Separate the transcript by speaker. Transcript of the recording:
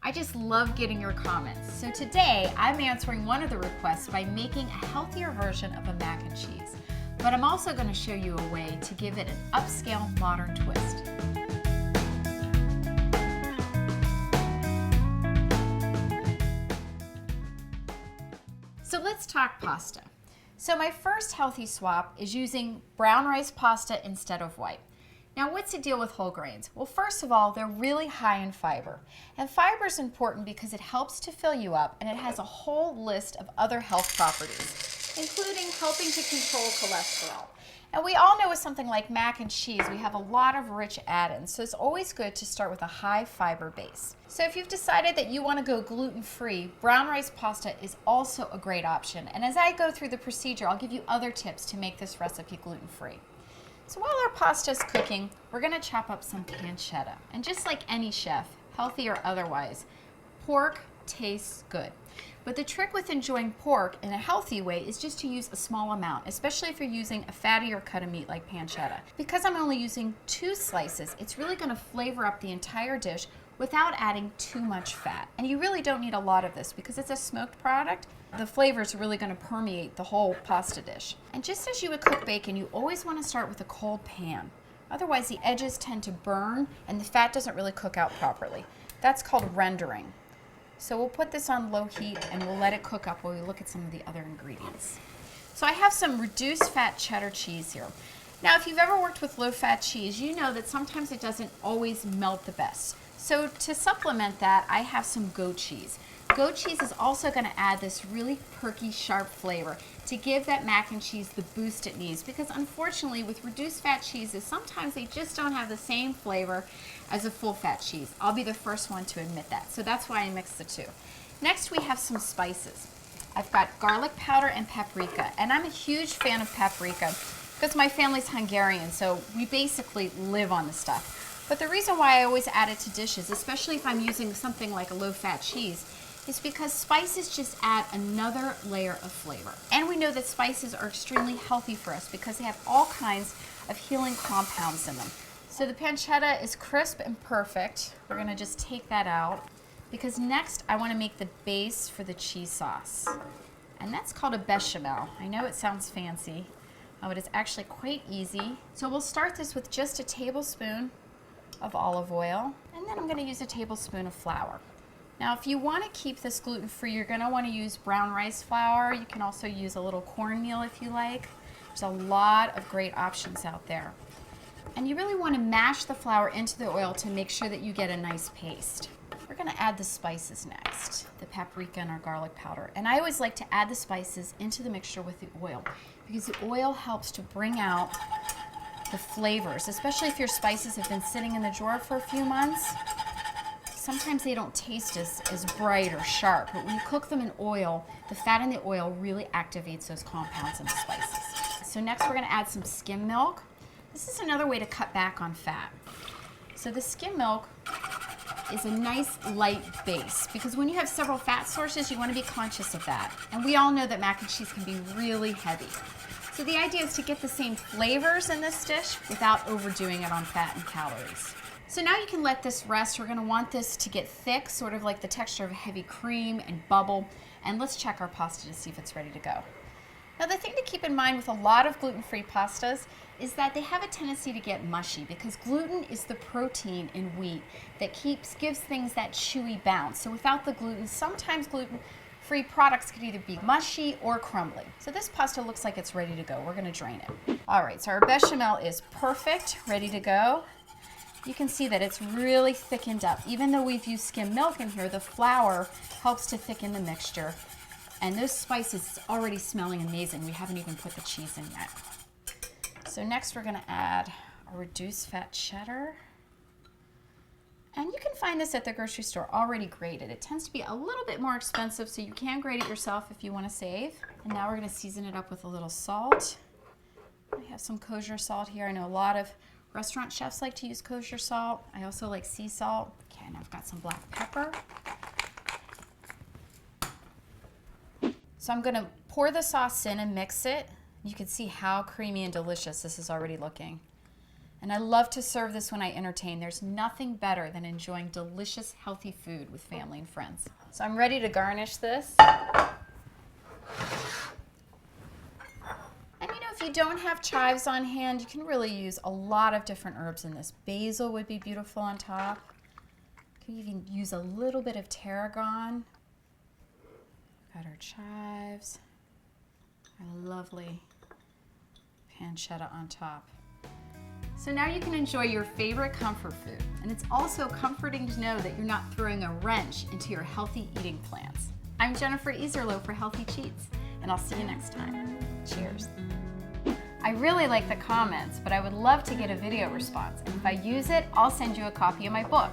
Speaker 1: I just love getting your comments. So today I'm answering one of the requests by making a healthier version of a mac and cheese. But I'm also going to show you a way to give it an upscale modern twist. So let's talk pasta. So my first healthy swap is using brown rice pasta instead of white. Now, what's the deal with whole grains? Well, first of all, they're really high in fiber. And fiber is important because it helps to fill you up, and it has a whole list of other health properties, including helping to control cholesterol. And we all know with something like mac and cheese, we have a lot of rich add-ins, so it's always good to start with a high fiber base. So if you've decided that you want to go gluten-free, brown rice pasta is also a great option. And as I go through the procedure, I'll give you other tips to make this recipe gluten-free. So while our pasta is cooking, we're going to chop up some pancetta. And just like any chef, healthy or otherwise, pork tastes good. But the trick with enjoying pork in a healthy way is just to use a small amount, especially if you're using a fattier cut of meat like pancetta. Because I'm only using 2 slices, it's really going to flavor up the entire dish without adding too much fat. And you really don't need a lot of this because it's a smoked product. The flavor is really going to permeate the whole pasta dish. And just as you would cook bacon, you always want to start with a cold pan. Otherwise, the edges tend to burn and the fat doesn't really cook out properly. That's called rendering. So we'll put this on low heat and we'll let it cook up while we look at some of the other ingredients. So I have some reduced fat cheddar cheese here. Now, if you've ever worked with low fat cheese, you know that sometimes it doesn't always melt the best. So to supplement that, I have some goat cheese. Goat cheese is also going to add this really perky, sharp flavor to give that mac and cheese the boost it needs, because unfortunately with reduced fat cheeses, sometimes they just don't have the same flavor as a full fat cheese. I'll be the first one to admit that. So that's why I mix the two. Next, we have some spices. I've got garlic powder and paprika, and I'm a huge fan of paprika because my family's Hungarian, so we basically live on the stuff. But the reason why I always add it to dishes, especially if I'm using something like a low-fat cheese, is because spices just add another layer of flavor. And we know that spices are extremely healthy for us because they have all kinds of healing compounds in them. So the pancetta is crisp and perfect. We're going to just take that out because next I want to make the base for the cheese sauce. And that's called a bechamel. I know it sounds fancy, but it's actually quite easy. So we'll start this with just a tablespoon of olive oil, and then I'm going to use a tablespoon of flour. Now, if you want to keep this gluten-free, you're going to want to use brown rice flour. You can also use a little cornmeal if you like. There's a lot of great options out there. And you really want to mash the flour into the oil to make sure that you get a nice paste. We're going to add the spices next, the paprika and our garlic powder. And I always like to add the spices into the mixture with the oil because the oil helps to bring out the flavors, especially if your spices have been sitting in the drawer for a few months. Sometimes they don't taste as bright or sharp, but when you cook them in oil, the fat in the oil really activates those compounds in the spices. So next we're going to add some skim milk. This is another way to cut back on fat. So the skim milk is a nice light base because when you have several fat sources, you want to be conscious of that. And we all know that mac and cheese can be really heavy. So the idea is to get the same flavors in this dish without overdoing it on fat and calories. So now you can let this rest. We're going to want this to get thick, sort of like the texture of heavy cream and bubble. And let's check our pasta to see if it's ready to go. Now the thing to keep in mind with a lot of gluten-free pastas is that they have a tendency to get mushy because gluten is the protein in wheat that gives things that chewy bounce. So without the gluten, sometimes gluten-free products could either be mushy or crumbly. So this pasta looks like it's ready to go. We're going to drain it. All right, so our bechamel is perfect, ready to go. You can see that it's really thickened up. Even though we've used skim milk in here, the flour helps to thicken the mixture. And those spices, it's already smelling amazing. We haven't even put the cheese in yet. So next we're going to add a reduced fat cheddar. And you can find this at the grocery store already grated. It tends to be a little bit more expensive, so you can grate it yourself if you want to save. And now we're going to season it up with a little salt. I have some kosher salt here. I know a lot of restaurant chefs like to use kosher salt. I also like sea salt. Okay, and I've got some black pepper. So I'm going to pour the sauce in and mix it. You can see how creamy and delicious this is already looking. And I love to serve this when I entertain. There's nothing better than enjoying delicious, healthy food with family and friends. So I'm ready to garnish this. And you know, if you don't have chives on hand, you can really use a lot of different herbs in this. Basil would be beautiful on top. You can even use a little bit of tarragon. Got our chives. Our lovely pancetta on top. So now you can enjoy your favorite comfort food. And it's also comforting to know that you're not throwing a wrench into your healthy eating plans. I'm Jennifer Iserloh for Healthy Cheats, and I'll see you next time. Cheers. I really like the comments, but I would love to get a video response. And if I use it, I'll send you a copy of my book.